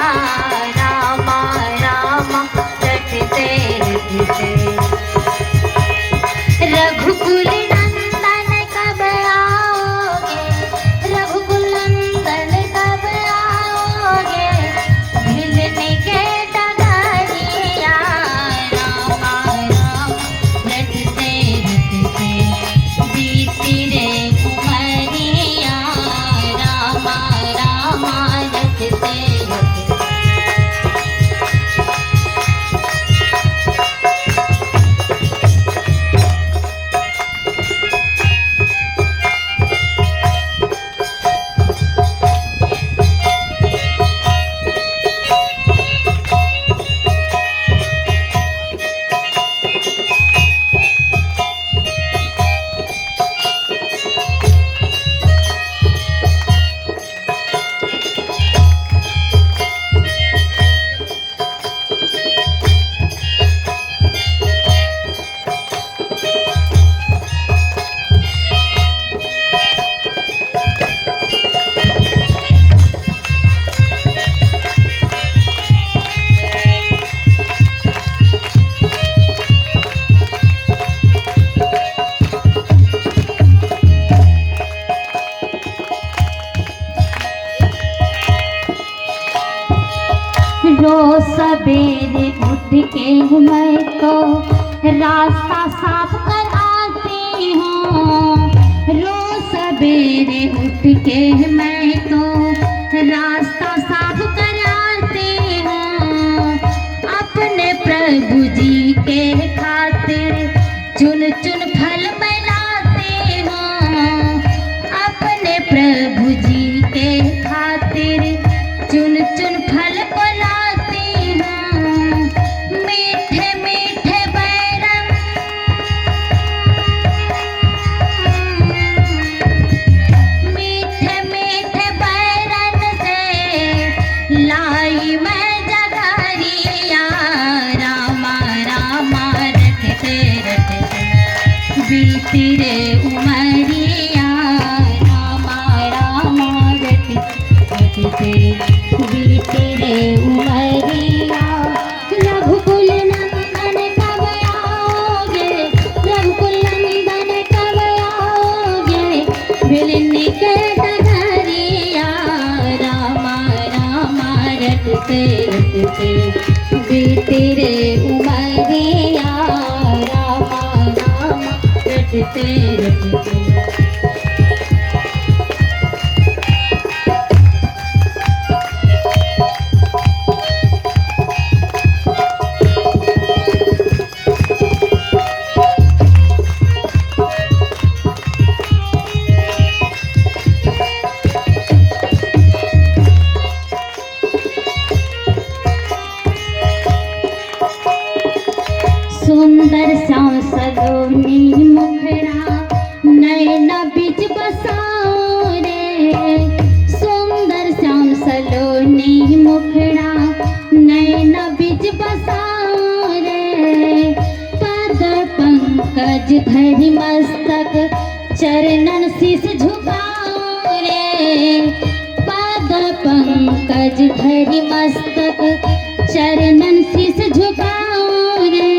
रामा रामा रटते रटते। रघुकुल नंदन कब आओगे, रघुकुल नंदन कब आओगे, भिलने के डगरिया रामा राम रटते रटते बीती रे उमरिया रामा रामा रटते रटते। रोज सवेरे उठ के मैं तो रास्ता साफ कर आती हूँ, रोज सवेरे उठ के मैं तो रास्ता साफ कर आती हूँ। अपने प्रभु जी के खातिर चुन चुन फल मैं लाती हूँ, अपने प्रभु जी के खातिर चुन चुन फल को लाती हूँ। मीठे मीठे बैरम, मीठे मीठे बैरन से लाई मैं जगरिया रामा रामा रटते रटते बीती रे उमरिया रामा रामा रटते रटते बीती रे उमरिया। रघुकुल नंदन कब आओगे, रघुकुल नंदन कब आओगे, भिलने के डगरिया रामा रामा रटते रटते बीती रे उमरिया रामा रामा रटते रटते। सुंदर श्याम सलोनी मुखड़ा नैना बीच बसाओ रे, सुंदर श्याम सलोनी मुखड़ा नैना बीच बसाओ रे। पद पंकज धरि मस्तक चरणन शीस झुकाओ रे, पद पंकज धरि मस्तक चरणन शीस झुकाओ रे।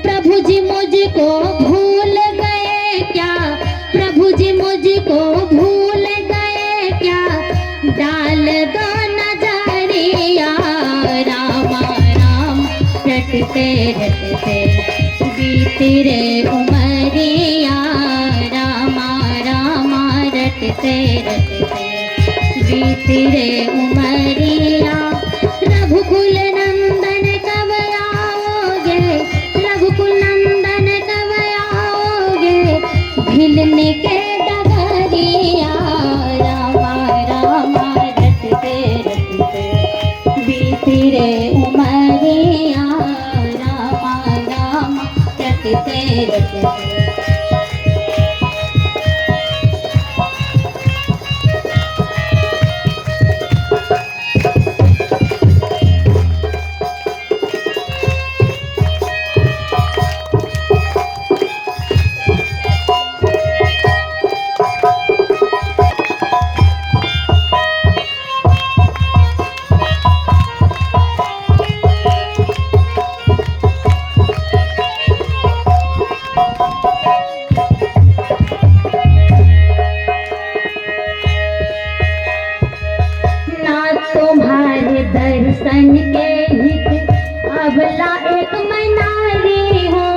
प्रभु जी मुझको भूल गए क्या, प्रभु जी मुझको भूल गए क्या, डाल दो नजरिया रामा राम रटते रटते बीती रे उमरिया रामा रामा रटते रटते बीती रे उमरिया। रघुकुल नंदन कब आओगे, रघुकुल नंदन कब आओगे, भिलने के डगरिया रामा रामा रटते रटते बीती रे उमरिया रामा राम रटते रटते। दर्शन के हित अबला एक मनारी हो,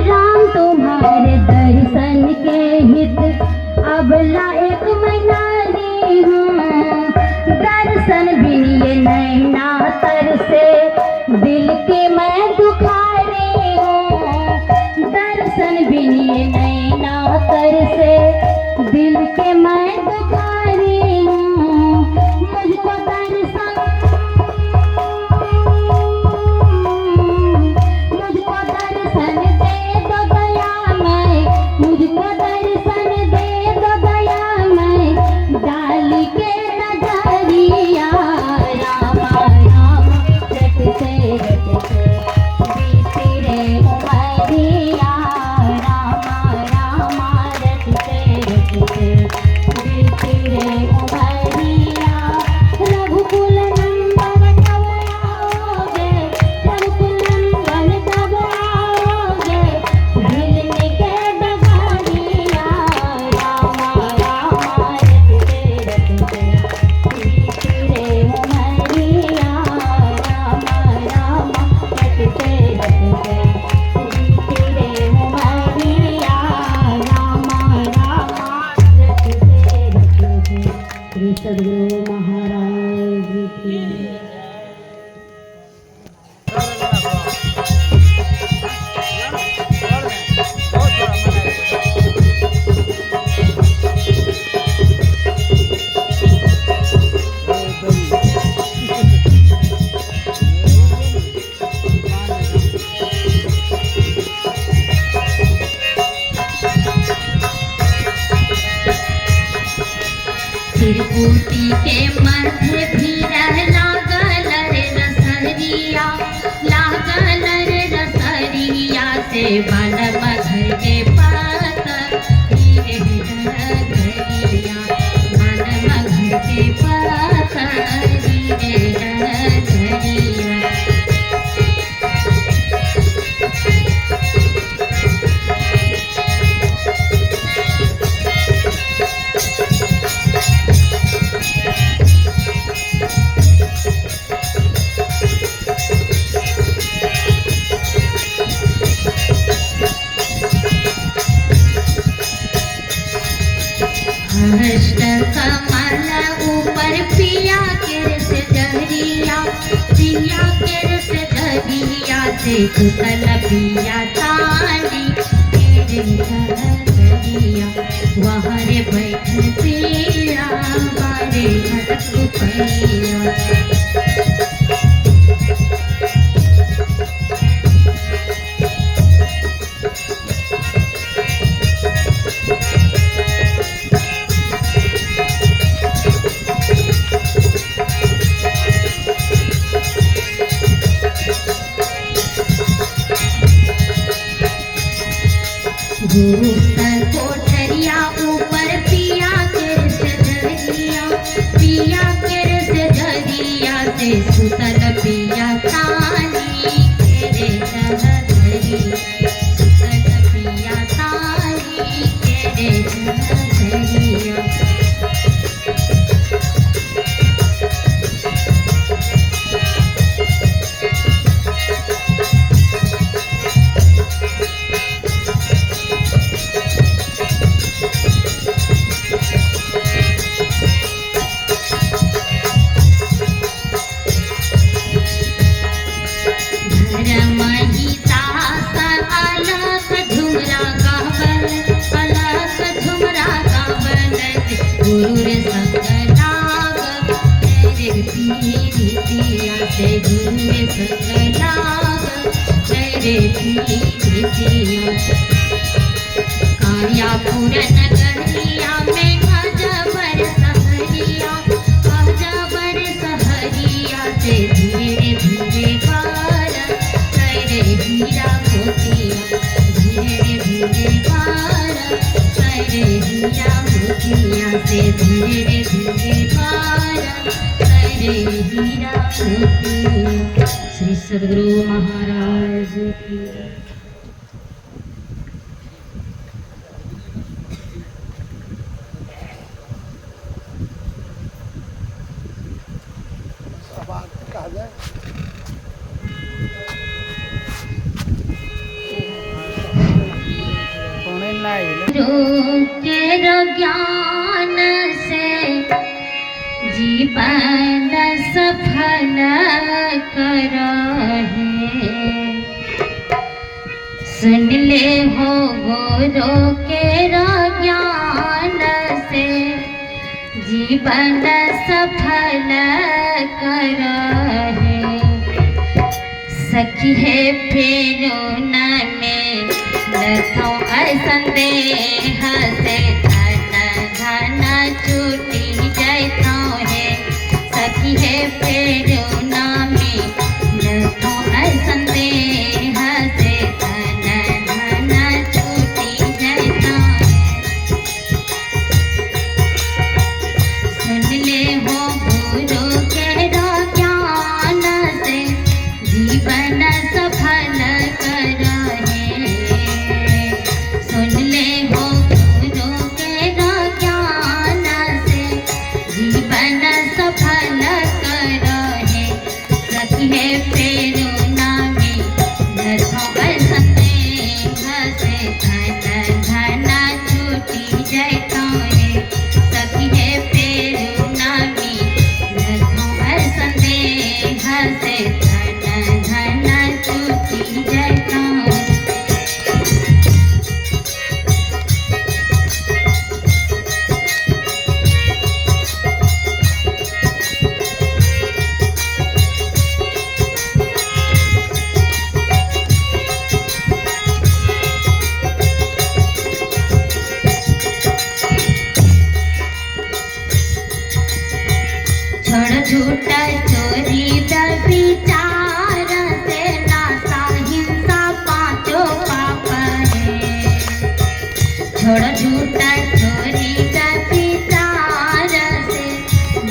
राम तुम्हारे दर्शन के हित अबला एक मनारी हो। दर्शन बिन ये नैना तर से दिल के मैं दुखारी हूँ। दर्शन बिन ये नैना तर से दिल के मैं दुखारी हूँ। मुझको दर्शन दे दो दयामय, मुझको दर्शन दे दो दयामय, डाली के नजरिया रामा राम रटते रटते बीती रे उमरिया रामा रामा रटते रटते बीती रे उमरिया। रघुकुल नंदन कब आओगे, रघुकुल नंदन कब आओगे, झिलने के डगारिया रामा रामा रटते रटते बीती रे उमरिया रामा रामा रटते रटते बीती रे उमरिया रामा रामा रटते रटते। श्री सद्गुरु महाराज की जय। त्रिपुटी के मध्य भीरह लागल रे रसरिया, लागल रे रसरिया से बालम घर के पात धीरे डगरिया, बालम घर के पात धीरे डगरिया। हष्ट कमल ऊपर पिया के रस जहरिया, पिया के रस जहरिया से कुतल पिया ताली तेरे जहरिया। वहाँ रे बैठल पिया बारे भटक पैया। गुरुतर कोठरिया ऊपर पिया के सजरिया, पिया के सजरिया से सुतल पिया ताली तेरे जहरिया, सुतल पिया ताली तेरे जहरिया। गुरु रे संग लाग तेरे पीरितिया से, गुरु रे संग लाग तेरे धीरे धीरे काया पूरन गलिया में अजबर सहरिया से धीरे धीरे पार करे हीरा मोतिया धीरे धीरे पार करे हीरा मोतिया से धीरे धीरे पार करे हीरा मोतिया। श्री सद्गुरु महाराज की कहा जाए तेरो ज्ञान से जीवन सफल करो है सुन ले हो गुरु केरो ज्ञान से जीवन सफल करो है सखी है फेरो न में लथो संदेह से धन धन छूटी जैतो है सखी है फेरो न में लथो संदेह से धन धन छूटी जैतो है सुन ले हो गुरु केरो ज्ञान से जीवन सफल करो है सुन ले हो गुरु केरो ज्ञान से जीवन सफल करो है सखी है फेरो नामी लथो संदेह से धन धन छूटी जैतो है सखी है फेरो नामी लथो संदेह से धन धन छूटी जैतो छोड़ झूठा चोरी व्यभिचार से नासा हिंसा पांचों पाप है छोड़ झूठा चोरी व्यभिचार से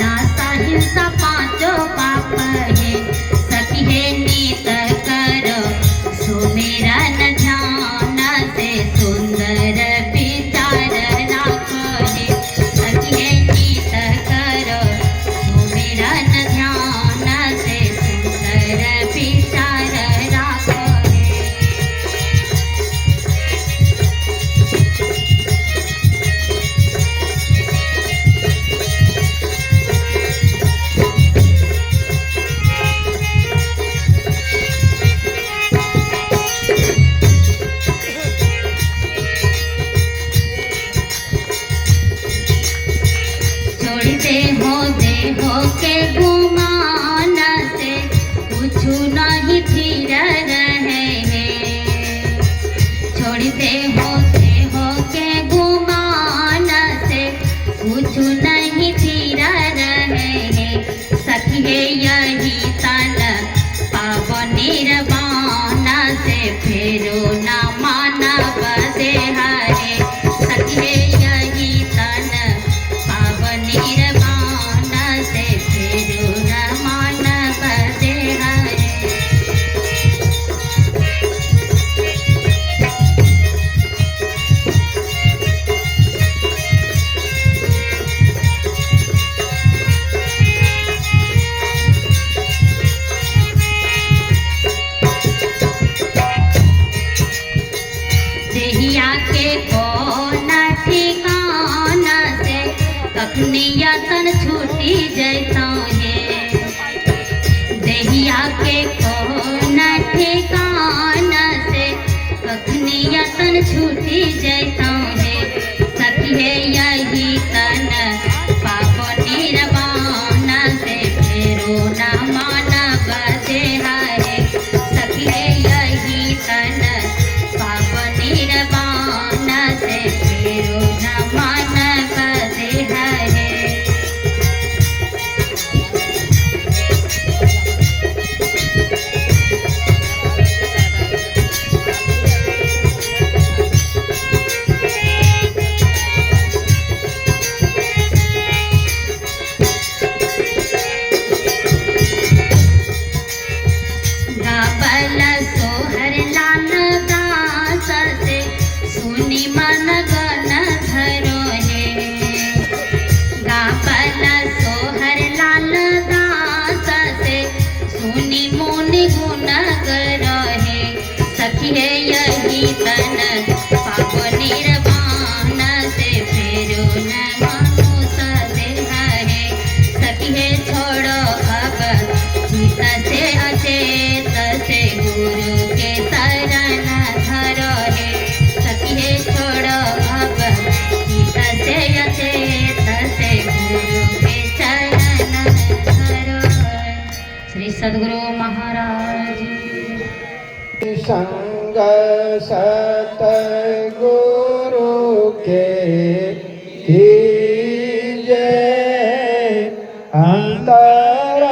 नासा हिंसा पांचों पाप है सखी है नीत करो सुमिरन ध्यान से सुंदर विचार राखो है सखी है नीत करो सुमिरन ध्यान से सुंदर विचार राखो है छोड़ दे हो के गुमान से कुछ नहीं धीर रहे हैं छोड़ दे हो के गुमान से कुछ नहीं धीर रहे हैं सखी है यही तन पावन निर्वाण से फेरो न मानव देहारे सखी है यही तन पावन निर्वाण से फेरो न मानव देहारे देहिया के कौन ठिकाना से कखनी यतन छूटी जैतो है देहिया के कौन ठिकाना से कखनी यतन छूटी जैतो है सखी है यही तन पाप निर्वाण से फेरो न मानव देहारे सखी है यही पाप निर्वाण से फेरो न मन बदे हरे। गावल सोहर लाल दास से सुनी मन गन धरो है। गावल सोहर लाल दास से सुनी मुनि गुण करो है। सखी है यही तन पाप निर्वाण से फेरो न मानुष देह है। सखी है छोड़ो अब चित से अचेत से गुरु के शरण धरो है। सखी है छोड़ो अब चित से अचेत से गुरु के चरण धरो है। श्री सद्गुरु महाराज जी। संग सत गुरु के कीजय अंतर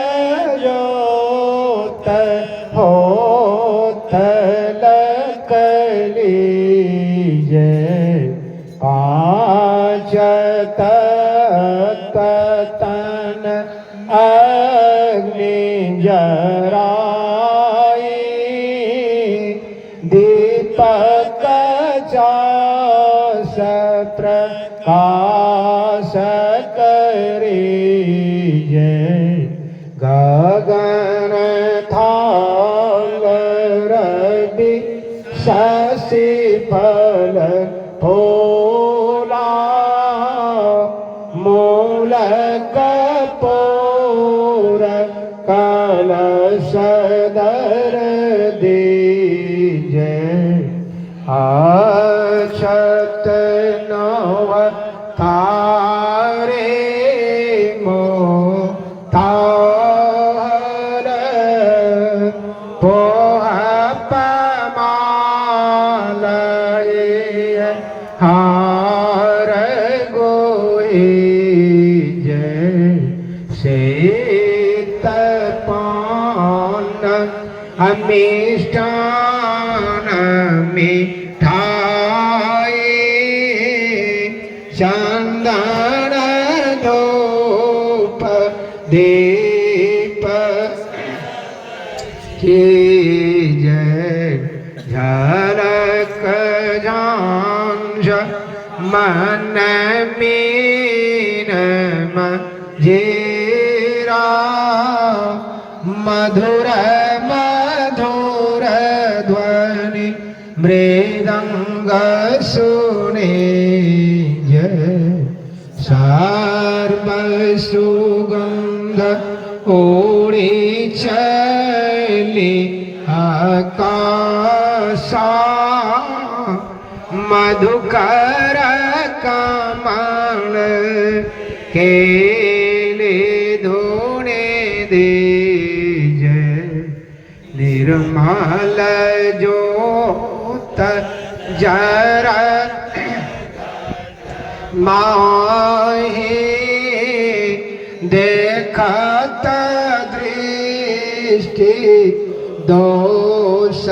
जोत होत लकलीजय पाँच तत्व तन अग्नि जराई दीपक चास प्रकाश करीजय गगन थाल रवि शशि फल होला मूल कपूर कलश दर दीजय अक्षत नव तारे मोतार पोह पमालय हार गोईजय शीत पान अमिष्टान मिठाई चंदन धूप दीप कीजय झलक झांझ मन मीन मजीरा मधुर मधुर ध्वनि मृदंग सुने सर्व सुगंध ओढ़ी चली आकाशा मधुकर कमल केले धोने दीजय निर्मल ज्योत जरा माहे देखत दृष्टि दोष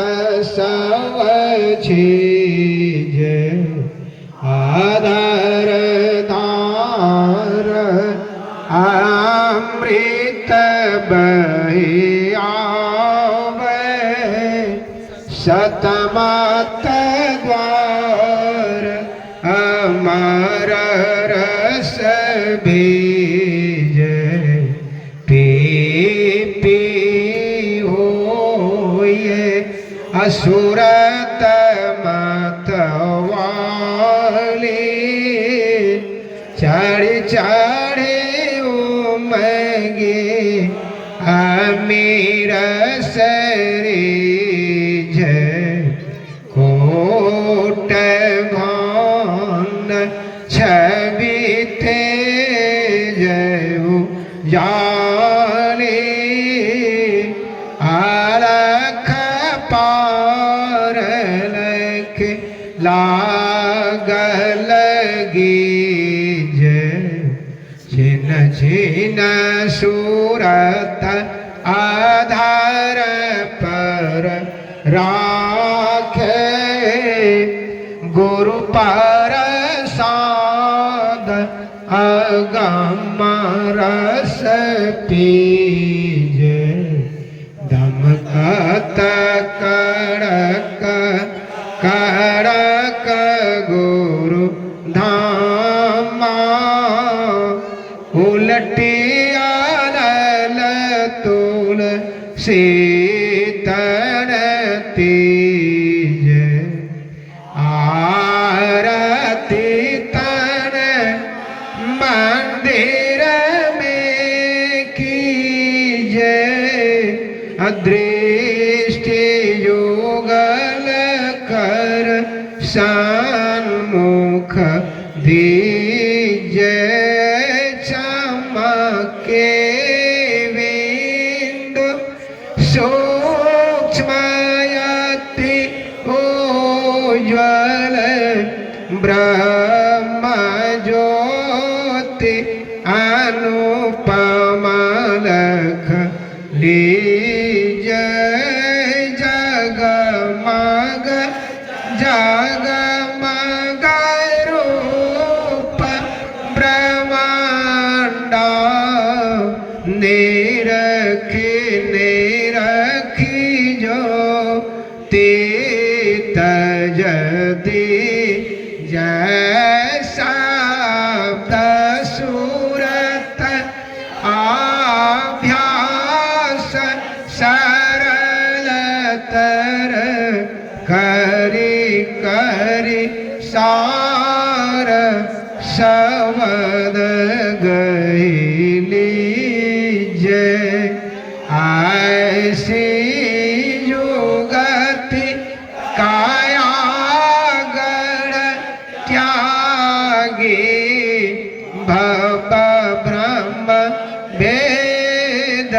सवछिज आदर दार अमृत बहि आवे सतमत द्वार अमर रस बीज पी पी होए असुरत मतवाली चढ़ चढ़ उमगे अमीर सरीज कोट भान छवि थे जयु जाने अलख पार के लागल गीजे छिन छिन सूरत आधार पर राखे गुरु प्रसाद अगम रस पीजे दमकत कड़क कड़क गुरु धामा उलटी आनल तुल शीतन तीज आरती तन मंदिर में कीजे अदृष्टि युगल कर सन्मुख दीजे चमके बिंदु सूक्ष्मयति उज्ज्वल ब्रह्म ज्योति अनुपमलख लीजय जगमग जगमग रूप ब्रह्मांड निरखी निरखी जो तीत जदि जैसा सूरत आभ्यास सरलतर करी करी सार शब्द गईली जय ऐसी युगति कायागढ़ त्यागी भव ब्रह्म वेद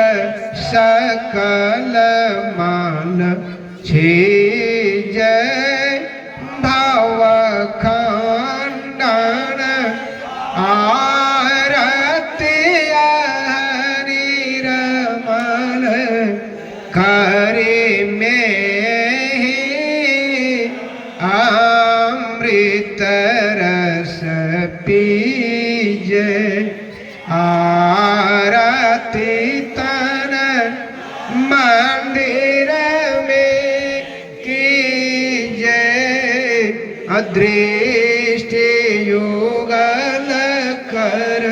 सकल मान जय भव खंडन आरती हरि रमन करि में अमृत रस पीजे आरती तन मंदिर में कीजे अदृष्टि युगल कर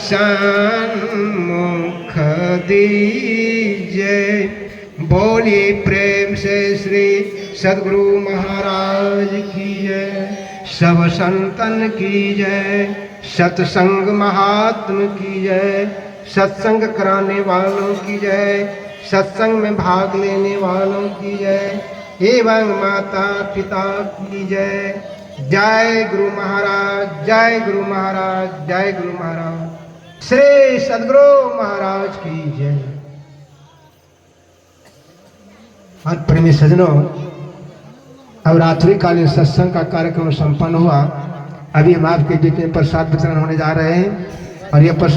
सन्मुख दीजे। बोली प्रेम से श्री सद्गुरु महाराज की जय। सब संतन की जय। सत्संग महात्म की जय। सत्संग कराने वालों की जय। सत्संग में भाग लेने वालों की जय एवं माता पिता की जय। जय गुरु महाराज, जय गुरु महाराज, जय गुरु महाराज। श्री सद्गुरु महाराज की जय। आज प्रेमी सजनों, अब रात्रिकालीन सत्संग का कार्यक्रम संपन्न हुआ। अभी हम आपके बीच में प्रसाद वितरण होने जा रहे हैं और यह प्रसाद